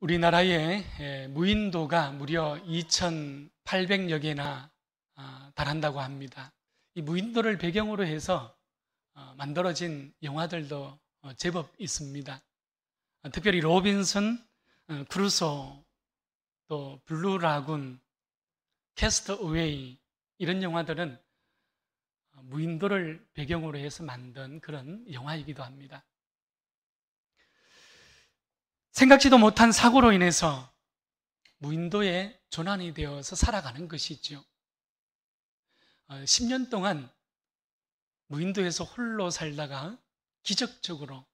우리나라의 무인도가 무려 2,800여 개나 달한다고 합니다. 이 무인도를 배경으로 해서 만들어진 영화들도 제법 있습니다. 특별히 로빈슨 크루소, 또 블루 라군, 캐스트어웨이 이런 영화들은 무인도를 배경으로 해서 만든 그런 영화이기도 합니다. 생각지도 못한 사고로 인해서 무인도에 조난이 되어서 살아가는 것이죠. 10년 동안 무인도에서 홀로 살다가 기적적으로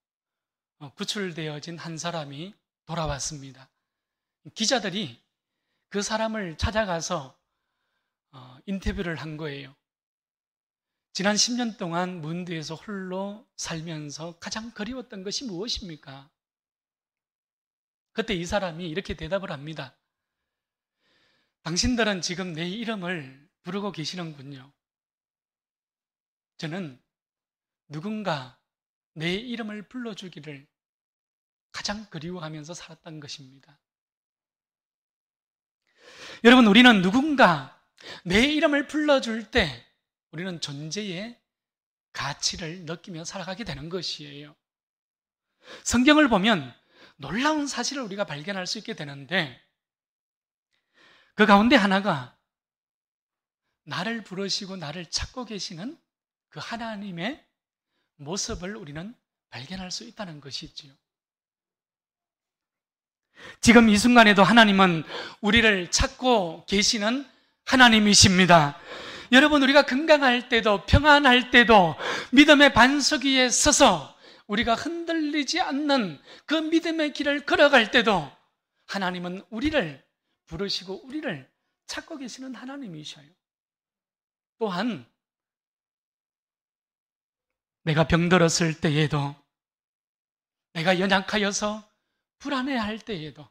구출되어진 한 사람이 돌아왔습니다. 기자들이 그 사람을 찾아가서 인터뷰를 한 거예요. 지난 10년 동안 무인도에서 홀로 살면서 가장 그리웠던 것이 무엇입니까? 그때 이 사람이 이렇게 대답을 합니다. 당신들은 지금 내 이름을 부르고 계시는군요. 저는 누군가 내 이름을 불러주기를 가장 그리워하면서 살았던 것입니다. 여러분, 우리는 누군가 내 이름을 불러줄 때 우리는 존재의 가치를 느끼며 살아가게 되는 것이에요. 성경을 보면 놀라운 사실을 우리가 발견할 수 있게 되는데 그 가운데 하나가 나를 부르시고 나를 찾고 계시는 그 하나님의 모습을 우리는 발견할 수 있다는 것이지요. 지금 이 순간에도 하나님은 우리를 찾고 계시는 하나님이십니다. 여러분, 우리가 건강할 때도 평안할 때도 믿음의 반석 위에 서서 우리가 흔들리지 않는 그 믿음의 길을 걸어갈 때도 하나님은 우리를 부르시고 우리를 찾고 계시는 하나님이셔요. 또한 내가 병들었을 때에도, 내가 연약하여서 불안해할 때에도,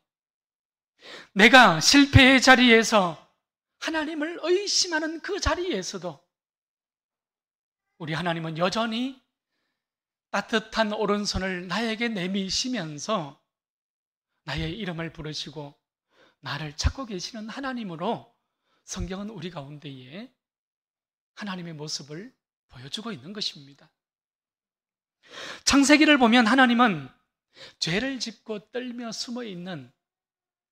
내가 실패의 자리에서 하나님을 의심하는 그 자리에서도 우리 하나님은 여전히 따뜻한 오른손을 나에게 내미시면서 나의 이름을 부르시고 나를 찾고 계시는 하나님으로 성경은 우리 가운데에 하나님의 모습을 보여주고 있는 것입니다. 창세기를 보면 하나님은 죄를 짓고 떨며 숨어 있는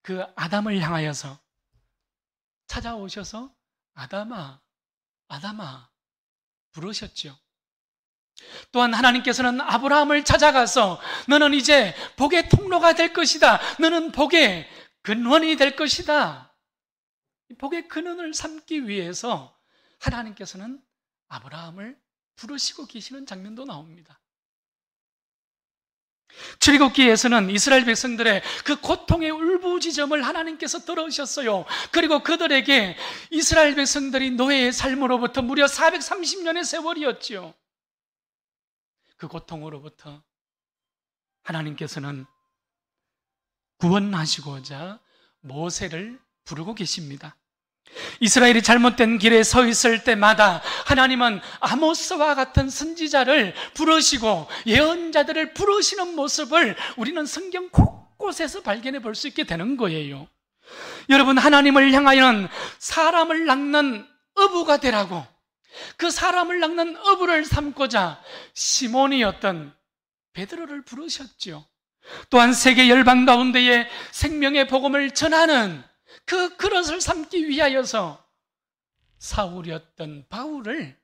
그 아담을 향하여서 찾아오셔서 아담아, 아담아 부르셨죠. 또한 하나님께서는 아브라함을 찾아가서 너는 이제 복의 통로가 될 것이다. 너는 복의 근원이 될 것이다. 복의 근원을 삼기 위해서 하나님께서는 아브라함을 부르시고 계시는 장면도 나옵니다. 출애굽기에서는 이스라엘 백성들의 그 고통의 울부짖음을 하나님께서 들으셨어요. 그리고 그들에게 이스라엘 백성들이 노예의 삶으로부터 무려 430년의 세월이었지요. 그 고통으로부터 하나님께서는 구원하시고자 모세를 부르고 계십니다. 이스라엘이 잘못된 길에 서 있을 때마다 하나님은 아모스와 같은 선지자를 부르시고 예언자들을 부르시는 모습을 우리는 성경 곳곳에서 발견해 볼 수 있게 되는 거예요. 여러분, 하나님을 향하여는 사람을 낚는 어부가 되라고, 그 사람을 낚는 어부를 삼고자 시몬이었던 베드로를 부르셨죠. 또한 세계 열방 가운데에 생명의 복음을 전하는 그 그릇을 삼기 위하여서 사울이었던 바울을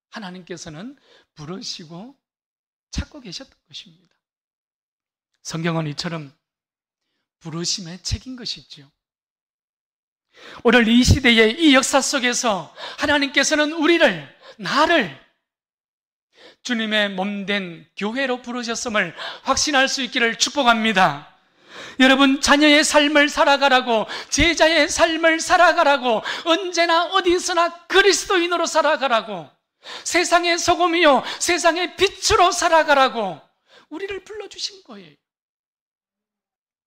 하나님께서는 부르시고 찾고 계셨던 것입니다. 성경은 이처럼 부르심의 책인 것이지요. 오늘 이 시대의 이 역사 속에서 하나님께서는 우리를, 나를 주님의 몸된 교회로 부르셨음을 확신할 수 있기를 축복합니다. 여러분, 자녀의 삶을 살아가라고, 제자의 삶을 살아가라고, 언제나 어디서나 그리스도인으로 살아가라고, 세상의 소금이요 세상의 빛으로 살아가라고 우리를 불러주신 거예요.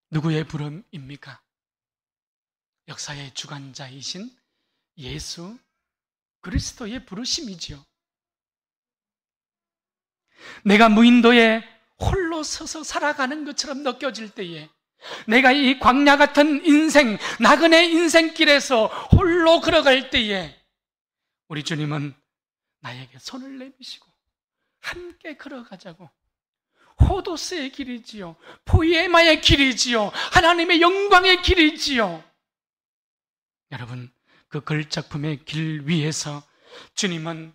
누구의 부름입니까? 역사의 주관자이신 예수 그리스도의 부르심이지요. 내가 무인도에 홀로 서서 살아가는 것처럼 느껴질 때에 내가 이 광야 같은 인생, 나그네 인생길에서 홀로 걸어갈 때에 우리 주님은 나에게 손을 내미시고 함께 걸어가자고, 호도스의 길이지요, 포에마의 길이지요, 하나님의 영광의 길이지요. 여러분, 그 걸작품의 길 위에서 주님은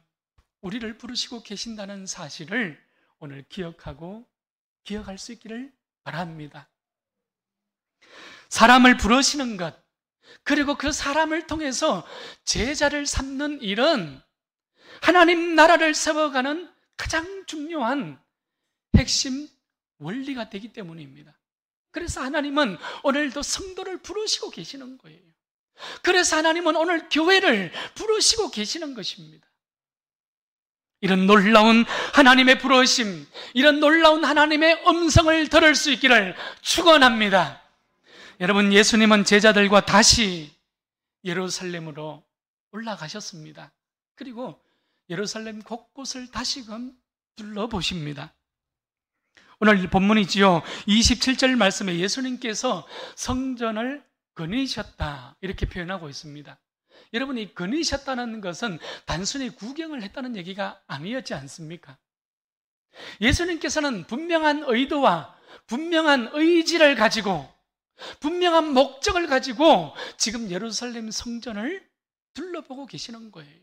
우리를 부르시고 계신다는 사실을 오늘 기억할 수 있기를 바랍니다. 사람을 부르시는 것, 그리고 그 사람을 통해서 제자를 삼는 일은 하나님 나라를 세워가는 가장 중요한 핵심 원리가 되기 때문입니다. 그래서 하나님은 오늘도 성도를 부르시고 계시는 거예요. 그래서 하나님은 오늘 교회를 부르시고 계시는 것입니다. 이런 놀라운 하나님의 부르심, 이런 놀라운 하나님의 음성을 들을 수 있기를 축원합니다. 여러분, 예수님은 제자들과 다시 예루살렘으로 올라가셨습니다. 그리고 예루살렘 곳곳을 다시금 둘러보십니다. 오늘 본문이지요, 27절 말씀에 예수님께서 성전을 거니셨다 이렇게 표현하고 있습니다. 여러분, 이 거니셨다는 것은 단순히 구경을 했다는 얘기가 아니었지 않습니까? 예수님께서는 분명한 의도와 분명한 의지를 가지고, 분명한 목적을 가지고 지금 예루살렘 성전을 둘러보고 계시는 거예요.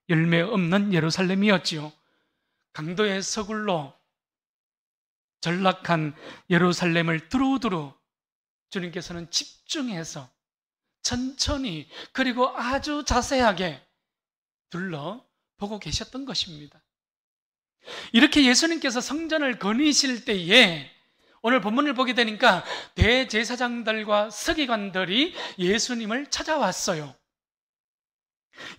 열매 없는 예루살렘이었지요. 강도의 서굴로 전락한 예루살렘을 두루두루 주님께서는 집중해서 천천히, 그리고 아주 자세하게 둘러보고 계셨던 것입니다. 이렇게 예수님께서 성전을 거니실 때에 오늘 본문을 보게 되니까 대제사장들과 서기관들이 예수님을 찾아왔어요.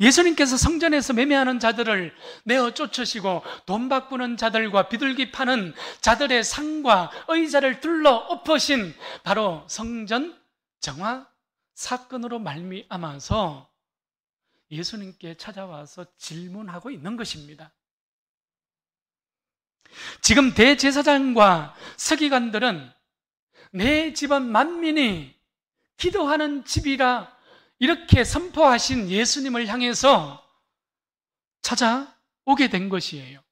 예수님께서 성전에서 매매하는 자들을 내어 쫓으시고 돈 바꾸는 자들과 비둘기 파는 자들의 상과 의자를 둘러 엎으신 바로 성전 정화 사건으로 말미암아서 예수님께 찾아와서 질문하고 있는 것입니다. 지금 대제사장과 서기관들은 내 집은 만민이 기도하는 집이라 이렇게 선포하신 예수님을 향해서 찾아오게 된 것이에요.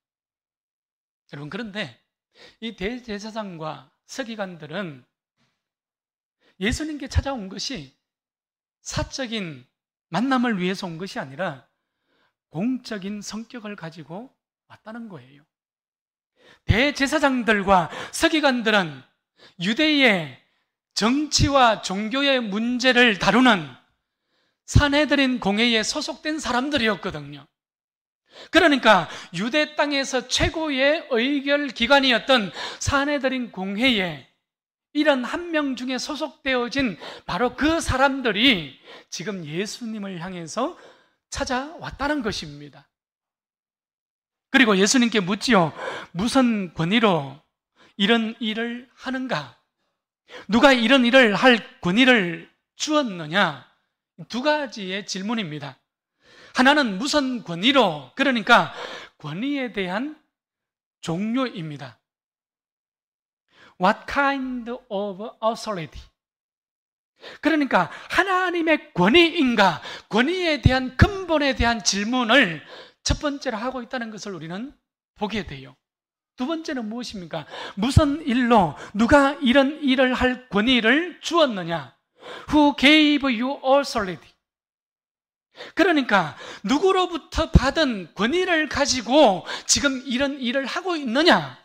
여러분, 그런데 이 대제사장과 서기관들은 예수님께 찾아온 것이 사적인 만남을 위해서 온 것이 아니라 공적인 성격을 가지고 왔다는 거예요. 대제사장들과 서기관들은 유대의 정치와 종교의 문제를 다루는 산헤드린 공회에 소속된 사람들이었거든요. 그러니까 유대 땅에서 최고의 의결 기관이었던 산헤드린 공회에 이런 한 명 중에 소속되어진 바로 그 사람들이 지금 예수님을 향해서 찾아왔다는 것입니다. 그리고 예수님께 묻지요. 무슨 권위로 이런 일을 하는가? 누가 이런 일을 할 권위를 주었느냐? 두 가지의 질문입니다. 하나는 무슨 권위로, 그러니까 권위에 대한 종류입니다. What kind of authority? 그러니까 하나님의 권위인가, 권위에 대한 근본에 대한 질문을 첫 번째로 하고 있다는 것을 우리는 보게 돼요. 두 번째는 무엇입니까? 무슨 일로 누가 이런 일을 할 권위를 주었느냐? Who gave you authority? 그러니까 누구로부터 받은 권위를 가지고 지금 이런 일을 하고 있느냐?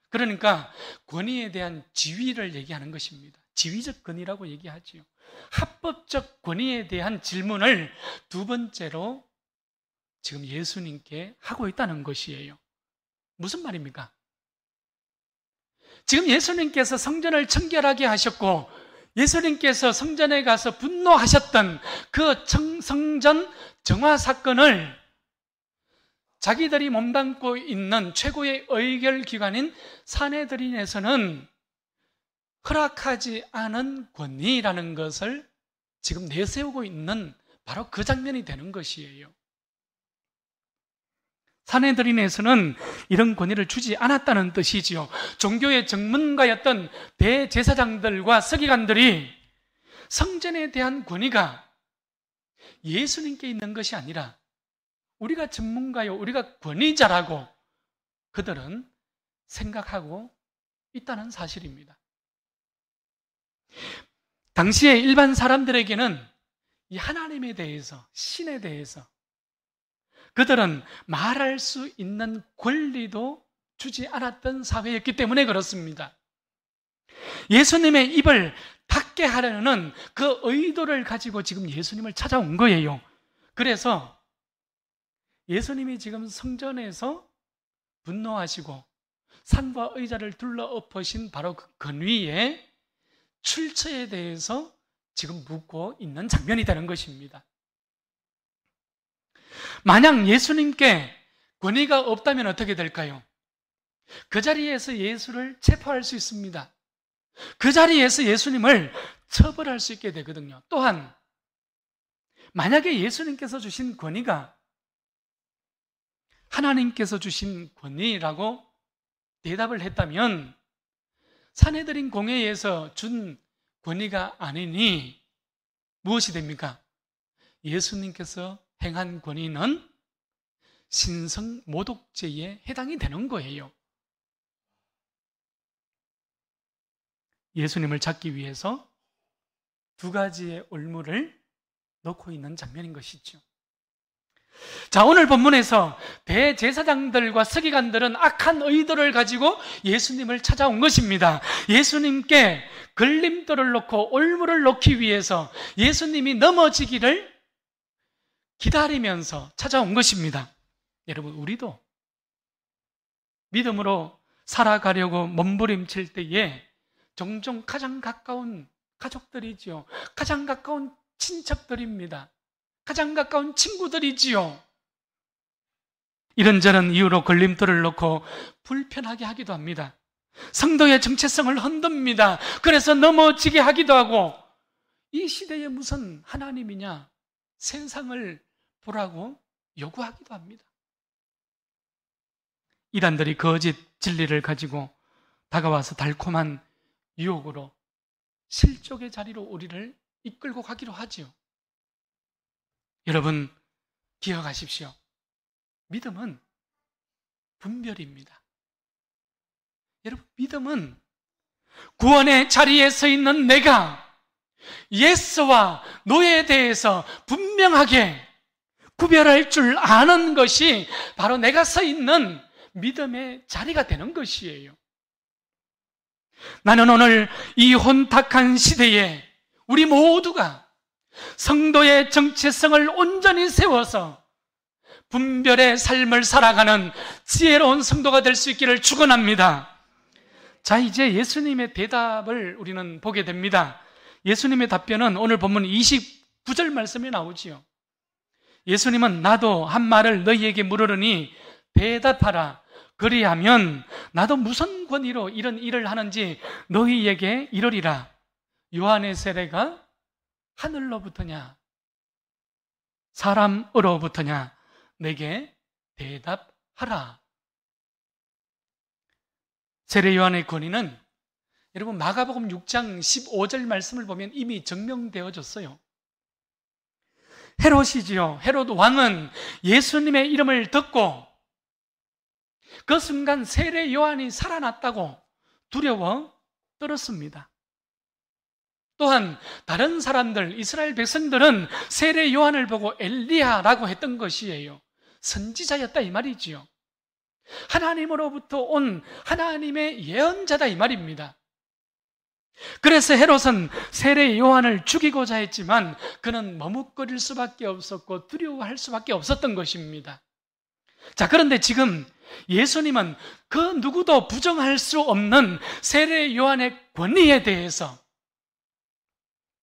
그러니까 권위에 대한 지위를 얘기하는 것입니다. 지위적 권위라고 얘기하지요. 합법적 권위에 대한 질문을 두 번째로 지금 예수님께 하고 있다는 것이에요. 무슨 말입니까? 지금 예수님께서 성전을 청결하게 하셨고 예수님께서 성전에 가서 분노하셨던 그 성전 정화 사건을 자기들이 몸담고 있는 최고의 의결기관인 산헤드린에서는 허락하지 않은 권위라는 것을 지금 내세우고 있는 바로 그 장면이 되는 것이에요. 산헤드린에서는 이런 권위를 주지 않았다는 뜻이지요. 종교의 전문가였던 대제사장들과 서기관들이 성전에 대한 권위가 예수님께 있는 것이 아니라 우리가 전문가요, 우리가 권위자라고 그들은 생각하고 있다는 사실입니다. 당시에 일반 사람들에게는 이 하나님에 대해서, 신에 대해서 그들은 말할 수 있는 권리도 주지 않았던 사회였기 때문에 그렇습니다. 예수님의 입을 닫게 하려는 그 의도를 가지고 지금 예수님을 찾아온 거예요. 그래서 예수님이 지금 성전에서 분노하시고 산과 의자를 둘러엎으신 바로 그 권위에 출처에 대해서 지금 묻고 있는 장면이 되는 것입니다. 만약 예수님께 권위가 없다면 어떻게 될까요? 그 자리에서 예수를 체포할 수 있습니다. 그 자리에서 예수님을 처벌할 수 있게 되거든요. 또한 만약에 예수님께서 주신 권위가 하나님께서 주신 권위라고 대답을 했다면 산헤드린 공회에서 준 권위가 아니니 무엇이 됩니까? 예수님께서 행한 권위는 신성모독죄에 해당이 되는 거예요. 예수님을 잡기 위해서 두 가지의 올무를 놓고 있는 장면인 것이죠. 자, 오늘 본문에서 대제사장들과 서기관들은 악한 의도를 가지고 예수님을 찾아온 것입니다. 예수님께 걸림돌을 놓고 올무를 놓기 위해서 예수님이 넘어지기를 기다리면서 찾아온 것입니다. 여러분, 우리도 믿음으로 살아가려고 몸부림칠 때에 종종 가장 가까운 가족들이지요, 가장 가까운 친척들입니다. 가장 가까운 친구들이지요. 이런저런 이유로 걸림돌을 놓고 불편하게 하기도 합니다. 성도의 정체성을 흔듭니다. 그래서 넘어지게 하기도 하고, 이 시대에 무슨 하나님이냐, 세상을 보라고 요구하기도 합니다. 이단들이 거짓 진리를 가지고 다가와서 달콤한 유혹으로 실족의 자리로 우리를 이끌고 가기로 하지요. 여러분, 기억하십시오. 믿음은 분별입니다. 여러분, 믿음은 구원의 자리에 서 있는 내가 예스와 노에 대해서 분명하게 구별할 줄 아는 것이 바로 내가 서 있는 믿음의 자리가 되는 것이에요. 나는 오늘 이 혼탁한 시대에 우리 모두가 성도의 정체성을 온전히 세워서 분별의 삶을 살아가는 지혜로운 성도가 될 수 있기를 축원합니다. 자, 이제 예수님의 대답을 우리는 보게 됩니다. 예수님의 답변은 오늘 본문 29절 말씀에 나오지요. 예수님은 나도 한 말을 너희에게 물으려니 대답하라. 그리하면 나도 무슨 권위로 이런 일을 하는지 너희에게 이르리라. 요한의 세례가 하늘로부터냐 사람으로부터냐 내게 대답하라. 세례 요한의 권위는 여러분 마가복음 6장 15절 말씀을 보면 이미 증명되어졌어요. 헤롯이지요. 헤롯 왕은 예수님의 이름을 듣고 그 순간 세례 요한이 살아났다고 두려워 떨었습니다. 또한 다른 사람들, 이스라엘 백성들은 세례 요한을 보고 엘리야라고 했던 것이에요. 선지자였다 이 말이지요. 하나님으로부터 온 하나님의 예언자다 이 말입니다. 그래서 헤롯은 세례 요한을 죽이고자 했지만 그는 머뭇거릴 수밖에 없었고 두려워할 수밖에 없었던 것입니다. 자, 그런데 지금 예수님은 그 누구도 부정할 수 없는 세례 요한의 권위에 대해서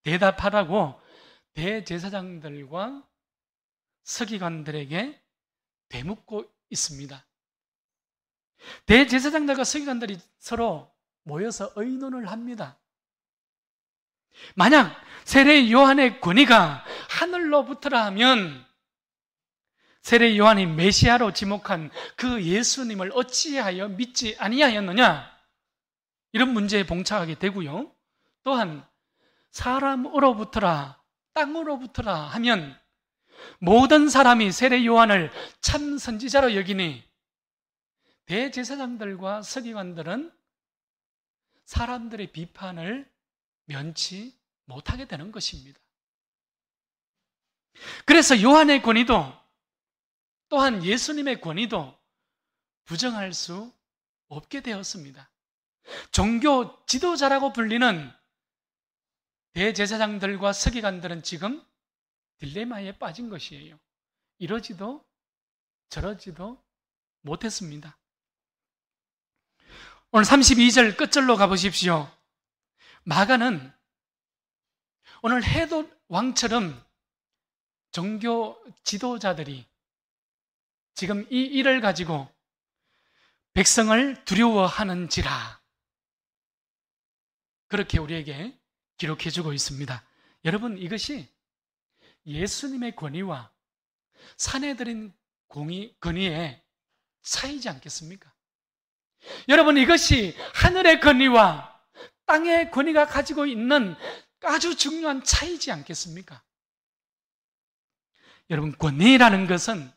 대답하라고 대제사장들과 서기관들에게 되묻고 있습니다. 대제사장들과 서기관들이 서로 모여서 의논을 합니다. 만약 세례 요한의 권위가 하늘로부터라 하면 세례 요한이 메시아로 지목한 그 예수님을 어찌하여 믿지 아니하였느냐? 이런 문제에 봉착하게 되고요. 또한 사람으로부터라 땅으로부터라 하면 모든 사람이 세례 요한을 참 선지자로 여기니 대제사장들과 서기관들은 사람들의 비판을 면치 못하게 되는 것입니다. 그래서 요한의 권위도 또한 예수님의 권위도 부정할 수 없게 되었습니다. 종교 지도자라고 불리는 대제사장들과 서기관들은 지금 딜레마에 빠진 것이에요. 이러지도 저러지도 못했습니다. 오늘 32절 끝절로 가보십시오. 마가는 오늘 헤롯 왕처럼 종교 지도자들이 지금 이 일을 가지고 백성을 두려워하는지라 그렇게 우리에게 기록해주고 있습니다. 여러분, 이것이 예수님의 권위와 사내들인 권위의 차이지 않겠습니까? 여러분, 이것이 하늘의 권위와 땅의 권위가 가지고 있는 아주 중요한 차이지 않겠습니까? 여러분, 권위라는 것은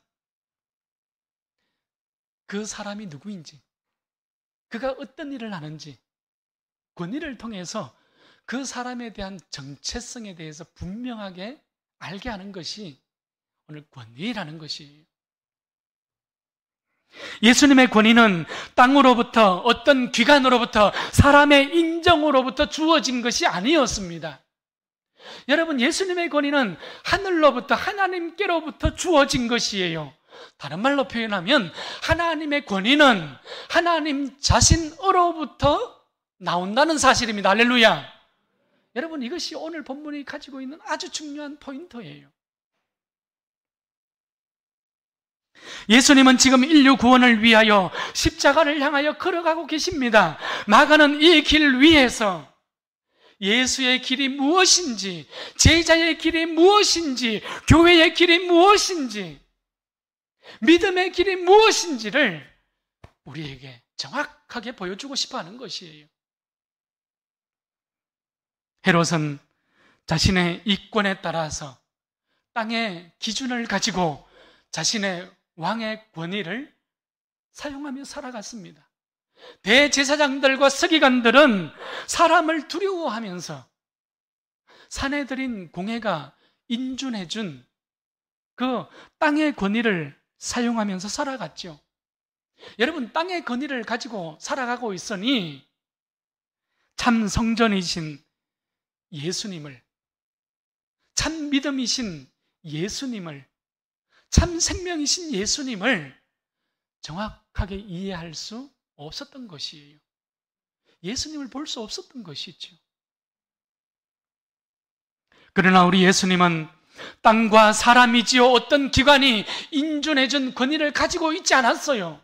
그 사람이 누구인지, 그가 어떤 일을 하는지, 권위를 통해서 그 사람에 대한 정체성에 대해서 분명하게 알게 하는 것이 오늘 권위라는 것이에요. 예수님의 권위는 땅으로부터 어떤 기관으로부터 사람의 인정으로부터 주어진 것이 아니었습니다. 여러분, 예수님의 권위는 하늘로부터 하나님께로부터 주어진 것이에요. 다른 말로 표현하면 하나님의 권위는 하나님 자신으로부터 나온다는 사실입니다. 할렐루야. 여러분, 이것이 오늘 본문이 가지고 있는 아주 중요한 포인트예요. 예수님은 지금 인류 구원을 위하여 십자가를 향하여 걸어가고 계십니다. 마가는 이 길 위에서 예수의 길이 무엇인지, 제자의 길이 무엇인지, 교회의 길이 무엇인지, 믿음의 길이 무엇인지를 우리에게 정확하게 보여주고 싶어 하는 것이에요. 헤롯은 자신의 이권에 따라서 땅의 기준을 가지고 자신의 왕의 권위를 사용하며 살아갔습니다. 대제사장들과 서기관들은 사람을 두려워하면서 사내들인 공회가 인준해준 그 땅의 권위를 사용하면서 살아갔죠. 여러분, 땅의 권위를 가지고 살아가고 있으니 참 성전이신 예수님을, 참 믿음이신 예수님을, 참 생명이신 예수님을 정확하게 이해할 수 없었던 것이에요. 예수님을 볼 수 없었던 것이죠. 그러나 우리 예수님은 땅과 사람이지요 어떤 기관이 인준해준 권위를 가지고 있지 않았어요.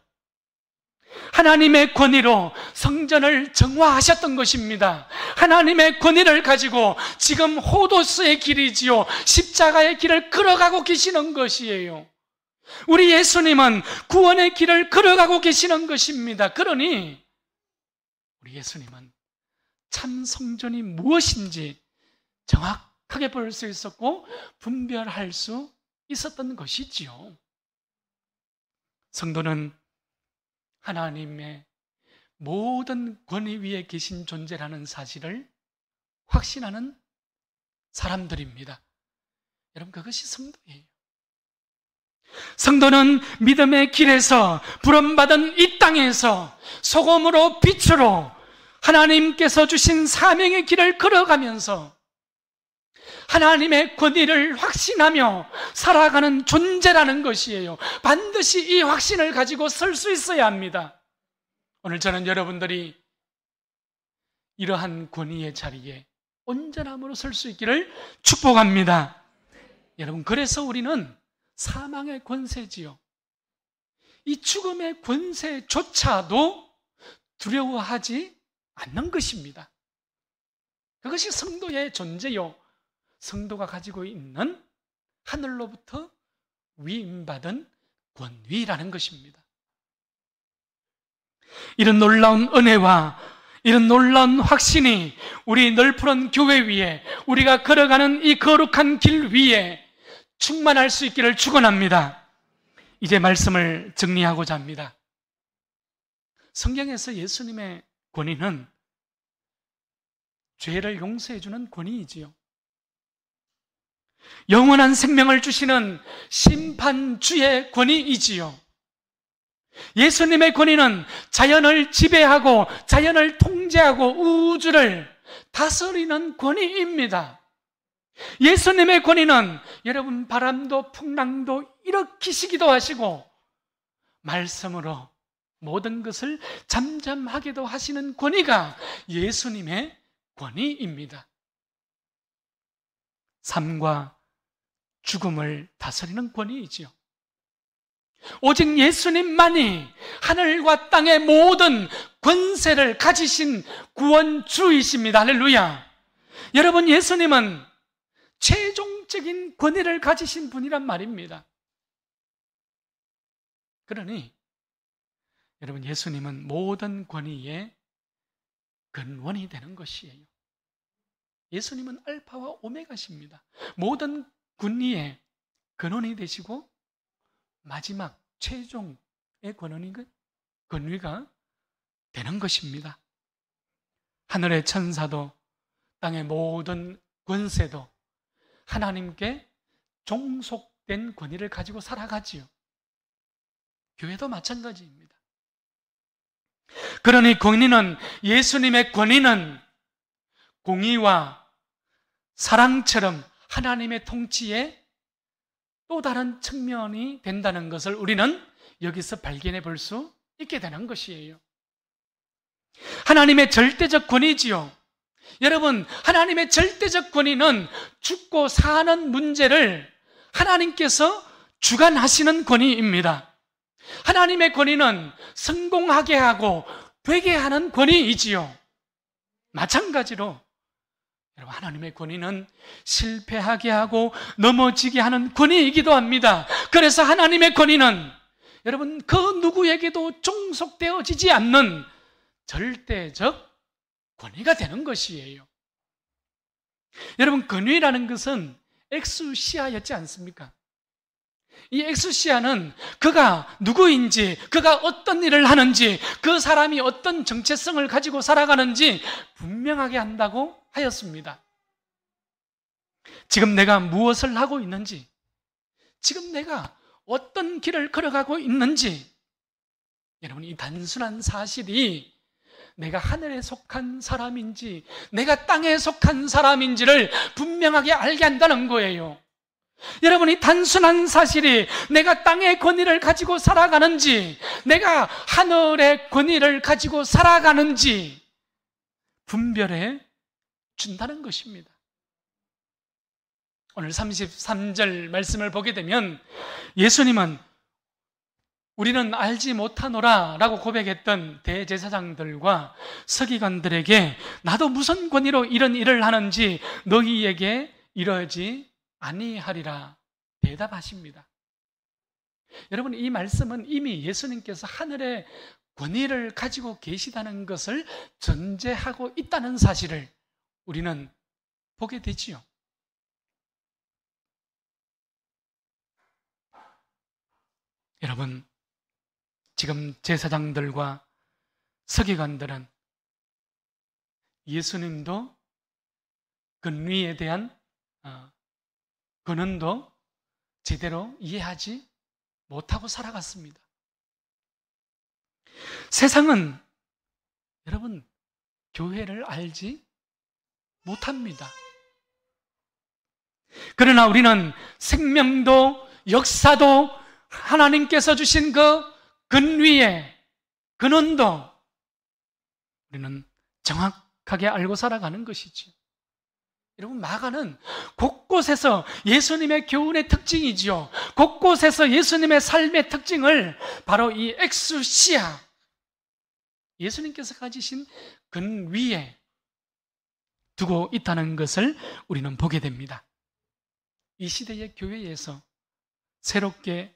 하나님의 권위로 성전을 정화하셨던 것입니다. 하나님의 권위를 가지고 지금 호도스의 길이지요, 십자가의 길을 걸어가고 계시는 것이에요. 우리 예수님은 구원의 길을 걸어가고 계시는 것입니다. 그러니 우리 예수님은 참 성전이 무엇인지 정확하게 볼 수 있었고 분별할 수 있었던 것이지요. 성도는 하나님의 모든 권위 위에 계신 존재라는 사실을 확신하는 사람들입니다. 여러분, 그것이 성도예요. 성도는 믿음의 길에서 부름받은 이 땅에서 소금으로 빛으로 하나님께서 주신 사명의 길을 걸어가면서 하나님의 권위를 확신하며 살아가는 존재라는 것이에요. 반드시 이 확신을 가지고 설 수 있어야 합니다. 오늘 저는 여러분들이 이러한 권위의 자리에 온전함으로 설 수 있기를 축복합니다. 여러분, 그래서 우리는 사망의 권세지요, 이 죽음의 권세조차도 두려워하지 않는 것입니다. 그것이 성도의 존재요, 성도가 가지고 있는 하늘로부터 위임받은 권위라는 것입니다. 이런 놀라운 은혜와 이런 놀라운 확신이 우리 널푸른 교회 위에, 우리가 걸어가는 이 거룩한 길 위에 충만할 수 있기를 축원합니다. 이제 말씀을 정리하고자 합니다. 성경에서 예수님의 권위는 죄를 용서해 주는 권위이지요. 영원한 생명을 주시는 심판주의 권위이지요. 예수님의 권위는 자연을 지배하고 자연을 통제하고 우주를 다스리는 권위입니다. 예수님의 권위는 여러분 바람도 풍랑도 일으키시기도 하시고 말씀으로 모든 것을 잠잠하게도 하시는 권위가 예수님의 권위입니다. 삶과 죽음을 다스리는 권위이지요. 오직 예수님만이 하늘과 땅의 모든 권세를 가지신 구원주이십니다. 할렐루야. 여러분, 예수님은 최종적인 권위를 가지신 분이란 말입니다. 그러니 여러분, 예수님은 모든 권위의 근원이 되는 것이에요. 예수님은 알파와 오메가십니다. 모든 권위의 근원이 되시고 마지막 최종의 권위가 되는 것입니다. 하늘의 천사도 땅의 모든 권세도 하나님께 종속된 권위를 가지고 살아가지요. 교회도 마찬가지입니다. 그러니 권위는, 예수님의 권위는 공의와 사랑처럼 하나님의 통치의 또 다른 측면이 된다는 것을 우리는 여기서 발견해 볼 수 있게 되는 것이에요. 하나님의 절대적 권위지요. 여러분, 하나님의 절대적 권위는 죽고 사는 문제를 하나님께서 주관하시는 권위입니다. 하나님의 권위는 성공하게 하고 되게 하는 권위이지요. 마찬가지로 여러분, 하나님의 권위는 실패하게 하고 넘어지게 하는 권위이기도 합니다. 그래서 하나님의 권위는 여러분, 그 누구에게도 종속되어지지 않는 절대적 권위가 되는 것이에요. 여러분, 권위라는 것은 엑수시아였지 않습니까? 이 엑수시아는 그가 누구인지, 그가 어떤 일을 하는지, 그 사람이 어떤 정체성을 가지고 살아가는지 분명하게 한다고 하였습니다. 지금 내가 무엇을 하고 있는지, 지금 내가 어떤 길을 걸어가고 있는지, 여러분, 이 단순한 사실이 내가 하늘에 속한 사람인지 내가 땅에 속한 사람인지를 분명하게 알게 한다는 거예요. 여러분이 단순한 사실이 내가 땅의 권위를 가지고 살아가는지 내가 하늘의 권위를 가지고 살아가는지 분별해 준다는 것입니다. 오늘 33절 말씀을 보게 되면 예수님은 우리는 알지 못하노라 라고 고백했던 대제사장들과 서기관들에게 나도 무슨 권위로 이런 일을 하는지 너희에게 이러지 아니하리라 대답하십니다. 여러분, 이 말씀은 이미 예수님께서 하늘의 권위를 가지고 계시다는 것을 전제하고 있다는 사실을 우리는 보게 되지요. 여러분, 지금 제사장들과 서기관들은 예수님도 권위에 대한 근원도 제대로 이해하지 못하고 살아갔습니다. 세상은 여러분 교회를 알지 못합니다. 그러나 우리는 생명도 역사도 하나님께서 주신 그 근위의 근원도 우리는 정확하게 알고 살아가는 것이죠. 여러분, 마가는 곳곳에서 예수님의 교훈의 특징이지요. 곳곳에서 예수님의 삶의 특징을 바로 이 엑수시아, 예수님께서 가지신 근위에 두고 있다는 것을 우리는 보게 됩니다. 이 시대의 교회에서 새롭게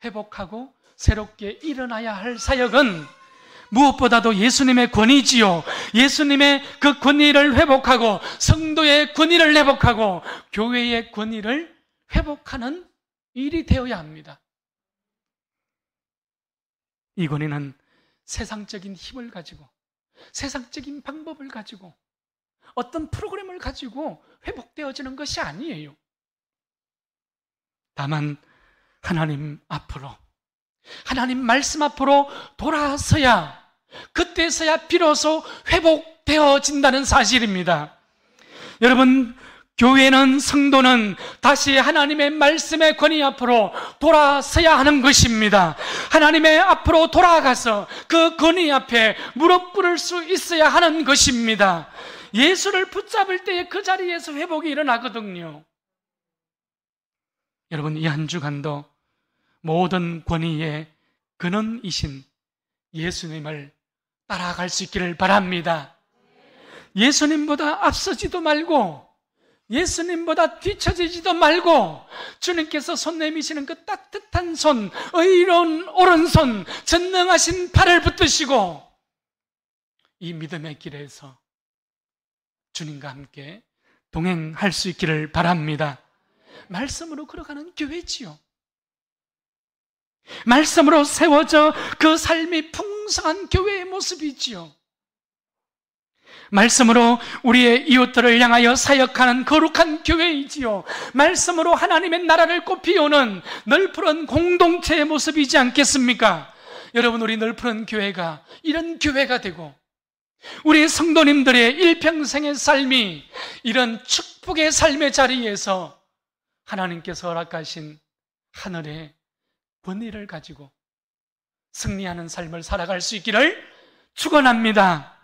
회복하고 새롭게 일어나야 할 사역은 무엇보다도 예수님의 권위지요. 예수님의 그 권위를 회복하고 성도의 권위를 회복하고 교회의 권위를 회복하는 일이 되어야 합니다. 이 권위는 세상적인 힘을 가지고 세상적인 방법을 가지고 어떤 프로그램을 가지고 회복되어지는 것이 아니에요. 다만 하나님 앞으로, 하나님 말씀 앞으로 돌아서야, 그때서야 비로소 회복되어진다는 사실입니다. 여러분, 교회는, 성도는 다시 하나님의 말씀의 권위 앞으로 돌아서야 하는 것입니다. 하나님의 앞으로 돌아가서 그 권위 앞에 무릎 꿇을 수 있어야 하는 것입니다. 예수를 붙잡을 때에 그 자리에서 회복이 일어나거든요. 여러분, 이 한 주간도 모든 권위의 근원이신 예수님을 따라갈 수 있기를 바랍니다. 예수님보다 앞서지도 말고 예수님보다 뒤처지지도 말고 주님께서 손 내미시는 그 따뜻한 손, 의로운 오른손, 전능하신 팔을 붙드시고 이 믿음의 길에서 주님과 함께 동행할 수 있기를 바랍니다. 말씀으로 걸어가는 교회지요. 말씀으로 세워져 그 삶이 풍성한 교회의 모습이지요. 말씀으로 우리의 이웃들을 향하여 사역하는 거룩한 교회이지요. 말씀으로 하나님의 나라를 꽃피우는 널푸른 공동체의 모습이지 않겠습니까? 여러분, 우리 널푸른 교회가 이런 교회가 되고 우리 성도님들의 일평생의 삶이 이런 축복의 삶의 자리에서 하나님께서 허락하신 하늘의 권위를 가지고 승리하는 삶을 살아갈 수 있기를 축원합니다.